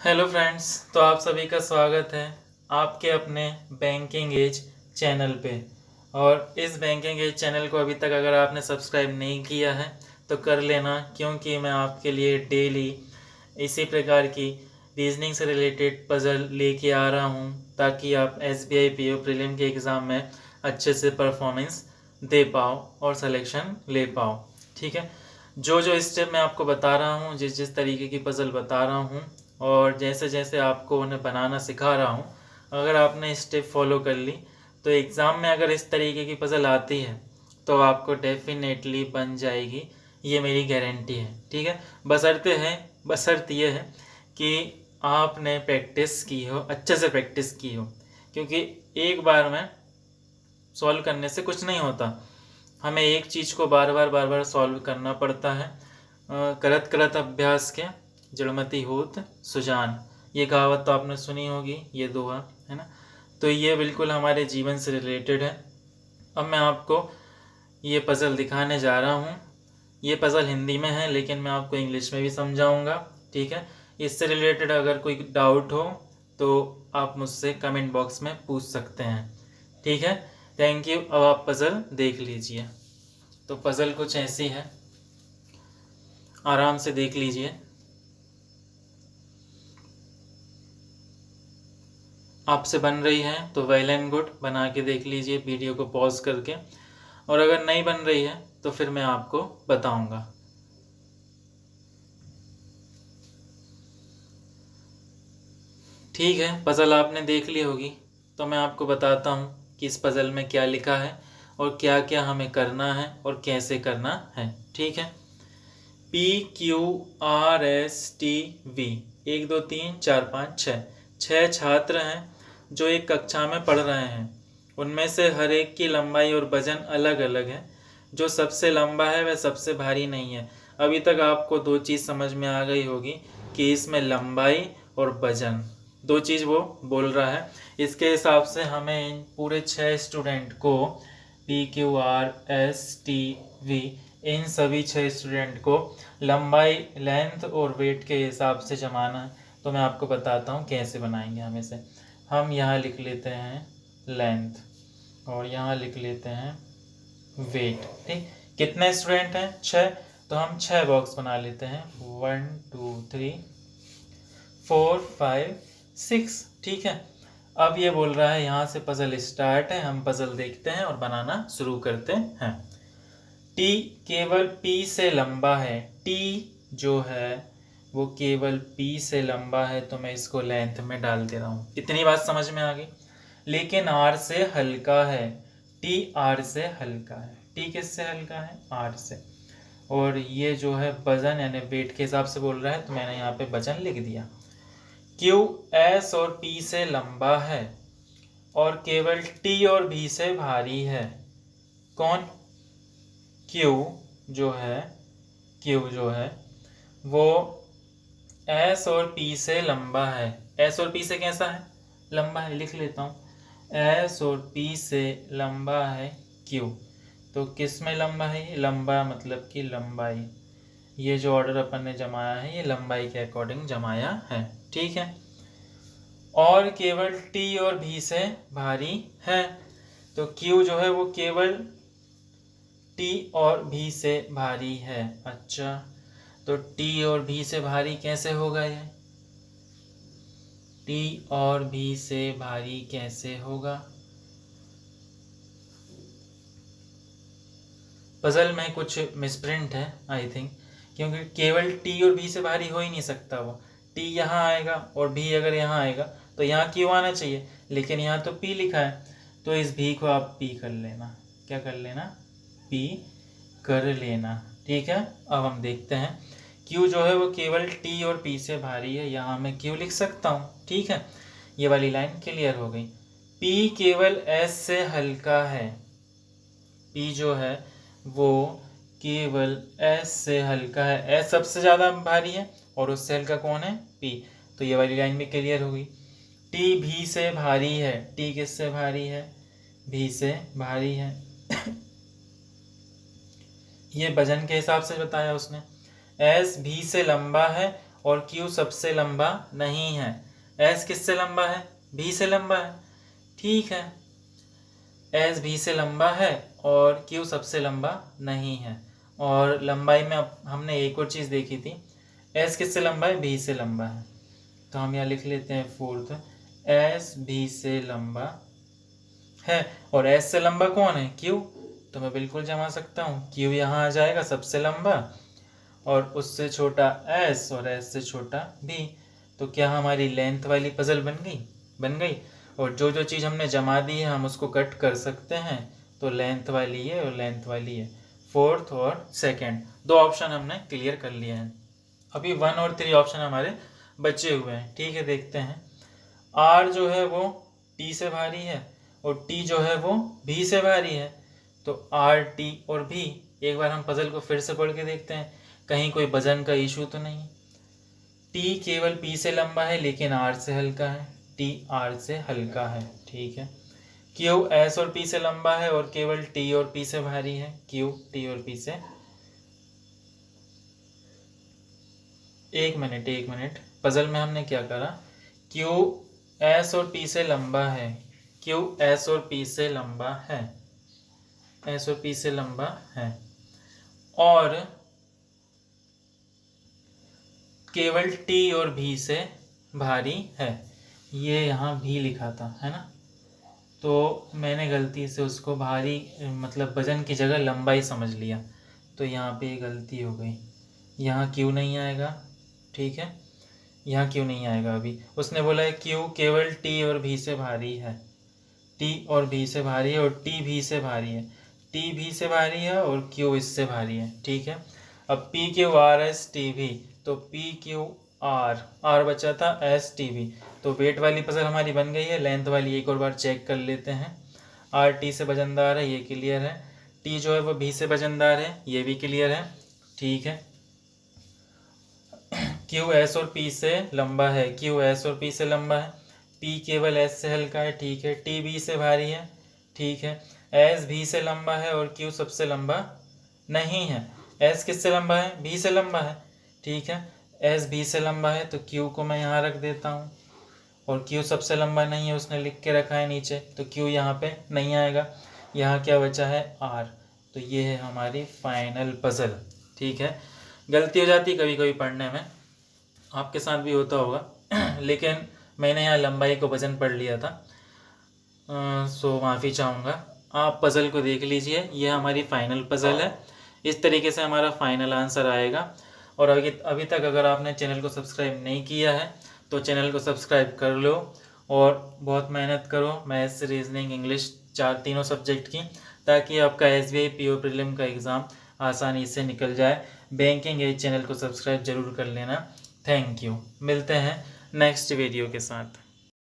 Hello friends, तो आप सभी का स्वागत है आपके अपने बैंकिंग एज चैनल पे। और इस बैंकिंग एज चैनल को अभी तक अगर आपने सब्सक्राइब नहीं किया है तो कर लेना, क्योंकि मैं आपके लिए डेली इसी प्रकार की रीजनिंग से रिलेटेड पज़ल लेके आ रहा हूँ, ताकि आप SBI PO प्रीलिम के एग्ज़ाम में अच्छे से परफॉर्मेंस दे पाओ और सिलेक्शन ले पाओ। ठीक है, जो जो स्टेप मैं आपको बता रहा हूँ, जिस जिस तरीके की पज़ल बता रहा हूँ और जैसे जैसे आपको उन्हें बनाना सिखा रहा हूँ, अगर आपने स्टेप फॉलो कर ली तो एग्ज़ाम में अगर इस तरीके की पज़ल आती है तो आपको डेफिनेटली बन जाएगी, ये मेरी गारंटी है। ठीक है, बशर्ते ये है कि आपने प्रैक्टिस की हो, अच्छे से प्रैक्टिस की हो, क्योंकि एक बार में सॉल्व करने से कुछ नहीं होता। हमें एक चीज़ को बार बार सॉल्व करना पड़ता है। करत करत अभ्यास के जड़मति होत सुजान, ये कहावत तो आपने सुनी होगी, ये दोहा है ना। तो ये बिल्कुल हमारे जीवन से रिलेटेड है। अब मैं आपको ये पज़ल दिखाने जा रहा हूँ। ये पज़ल हिंदी में है, लेकिन मैं आपको इंग्लिश में भी समझाऊंगा। ठीक है, इससे रिलेटेड अगर कोई डाउट हो तो आप मुझसे कमेंट बॉक्स में पूछ सकते हैं। ठीक है, थैंक यू। अब आप पज़ल देख लीजिए। तो पज़ल कुछ ऐसी है, आराम से देख लीजिए। आपसे बन रही है तो वेल एंड गुड, बना के देख लीजिए वीडियो को पॉज करके। और अगर नहीं बन रही है तो फिर मैं आपको बताऊंगा। ठीक है, पज़ल आपने देख ली होगी, तो मैं आपको बताता हूँ कि इस पज़ल में क्या लिखा है और क्या क्या हमें करना है और कैसे करना है। ठीक है, PQRSTV 1 2 3 4 5 6 छः छात्र हैं जो एक कक्षा में पढ़ रहे हैं। उनमें से हर एक की लंबाई और वजन अलग अलग है। जो सबसे लंबा है वह सबसे भारी नहीं है। अभी तक आपको दो चीज़ समझ में आ गई होगी कि इसमें लंबाई और वजन, दो चीज़ वो बोल रहा है। इसके हिसाब से हमें इन पूरे 6 स्टूडेंट को PQRSTV, इन सभी 6 स्टूडेंट को लंबाई, लेंथ और वेट के हिसाब से जमाना है। तो मैं आपको बताता हूँ कैसे बनाएंगे हम इसे। हम यहाँ लिख लेते हैं लेंथ और यहाँ लिख लेते हैं वेट। ठीक, कितने स्टूडेंट हैं? 6। तो हम 6 बॉक्स बना लेते हैं, 1 2 3 4 5 6। ठीक है, अब ये बोल रहा है यहाँ से पज़ल स्टार्ट है। हम पज़ल देखते हैं और बनाना शुरू करते हैं। टी केवल पी से लंबा है। टी जो है वो केवल पी से लंबा है, तो मैं इसको लेंथ में डाल दे रहा हूँ। इतनी बात समझ में आ गई। लेकिन आर से हल्का है। टी आर से हल्का है। टी किससे हल्का है? आर से। और ये जो है वजन यानी वेट के हिसाब से बोल रहा है, तो मैंने यहाँ पे वजन लिख दिया। क्यू एस और पी से लंबा है और केवल टी और भी से भारी है। कौन? क्यू जो है, क्यू जो है वो एस और पी से लंबा है। एस और पी से कैसा है? लंबा है। लिख लेता हूँ, एस और पी से लंबा है क्यू। तो किस में लंबा है? ये लंबा मतलब कि लंबाई, ये जो ऑर्डर अपन ने जमाया है ये लंबाई के अकॉर्डिंग जमाया है। ठीक है, और केवल टी और भी से भारी है। तो क्यू जो है वो केवल टी और भी से भारी है। अच्छा, तो टी और भी से भारी कैसे होगा? ये टी और भी से भारी कैसे होगा? पजल में कुछ मिसप्रिंट है आई थिंक, क्योंकि केवल टी और भी से भारी हो ही नहीं सकता। वो टी यहाँ आएगा और भी अगर यहाँ आएगा तो यहाँ क्यों आना चाहिए, लेकिन यहाँ तो पी लिखा है, तो इस भी को आप पी कर लेना। क्या कर लेना? पी कर लेना। ठीक है, अब हम देखते हैं। क्यू जो है वो केवल टी और पी से भारी है, यहाँ मैं क्यू लिख सकता हूँ। ठीक है, ये वाली लाइन क्लियर हो गई। पी केवल एस से हल्का है। पी जो है वो केवल एस से हल्का है। एस सबसे ज़्यादा भारी है और उससे हल्का कौन है? पी। तो ये वाली लाइन भी क्लियर हो गई। टी भी से भारी है। टी किससे भारी है? भी से भारी है। ये वजन के हिसाब से बताया उसने। एस भी से लंबा है और Q सबसे लंबा नहीं है। S किससे लंबा है? B से लंबा है। ठीक है, S B से लंबा है और Q सबसे लंबा नहीं है। और लंबाई में अब हमने एक और चीज़ देखी थी, S किससे लंबा है? B से लंबा है। तो हम यहाँ लिख लेते हैं फोर्थ, S B से लंबा है और S से लंबा कौन है? Q। तो मैं बिल्कुल जमा सकता हूँ, Q यहाँ आ जाएगा सबसे लंबा और उससे छोटा S और S से छोटा B। तो क्या हमारी लेंथ वाली पजल बन गई? बन गई। और जो जो चीज़ हमने जमा दी है हम उसको कट कर सकते हैं। तो लेंथ वाली है और लेंथ वाली है, फोर्थ और सेकंड, दो ऑप्शन हमने क्लियर कर लिए हैं। अभी 1 और 3 ऑप्शन हमारे बचे हुए हैं। ठीक है, देखते हैं। R जो है वो T से भारी है और T जो है वो B से भारी है। तो R, T और B, एक बार हम पजल को फिर से पढ़ के देखते हैं, कहीं कोई वजन का इशू तो नहीं। T केवल P से लंबा है लेकिन R से हल्का है। T R से हल्का है। ठीक है। Q S और P से लंबा है और केवल T और P से भारी है। Q T और P से, एक मिनट, पजल में हमने क्या करा? Q S और P से लंबा है। Q S और P से लंबा है। S और P से लंबा है और केवल T और B से भारी है। ये यहाँ भी लिखा था, है ना? तो मैंने गलती से उसको भारी मतलब वजन की जगह लंबाई समझ लिया, तो यहाँ पे गलती हो गई। यहाँ Q नहीं आएगा। ठीक है, यहाँ Q नहीं आएगा। अभी उसने बोला है Q केवल T और B से भारी है। T और B से भारी है और T भी से भारी है। T भी से भारी है और Q इससे भारी है। ठीक है, अब P Q R S T V, तो P Q R बचा था S T V। तो वेट वाली पजल हमारी बन गई है। लेंथ वाली एक और बार चेक कर लेते हैं। R T से वजनदार है, ये क्लियर है। T जो है वो B से वजनदार है, ये भी क्लियर है। ठीक है, Q S और P से लंबा है। Q S और P से लंबा है। P केवल S से हल्का है। ठीक है, T B से भारी है। ठीक है, S B से लंबा है और Q सबसे लंबा नहीं है। S किससे लंबा है? B से लंबा है। ठीक है, S B से लंबा है तो Q को मैं यहाँ रख देता हूँ और Q सबसे लंबा नहीं है, उसने लिख के रखा है नीचे, तो Q यहाँ पे नहीं आएगा। यहाँ क्या बचा है? R। तो ये है हमारी फाइनल पजल। ठीक है, गलती हो जाती कभी कभी पढ़ने में, आपके साथ भी होता होगा लेकिन मैंने यहाँ लंबाई को वजन पढ़ लिया था, सो माफ़ी चाहूँगा। आप पज़ल को देख लीजिए, ये हमारी फाइनल पज़ल है। इस तरीके से हमारा फाइनल आंसर आएगा। और अभी तक अगर आपने चैनल को सब्सक्राइब नहीं किया है तो चैनल को सब्सक्राइब कर लो और बहुत मेहनत करो मैथ्स, रीजनिंग, इंग्लिश, तीनों सब्जेक्ट की, ताकि आपका SBI PO प्रीलिम का एग्ज़ाम आसानी से निकल जाए। बैंकिंग एज चैनल को सब्सक्राइब जरूर कर लेना। Thank you. मिलते हैं नेक्स्ट वीडियो के साथ।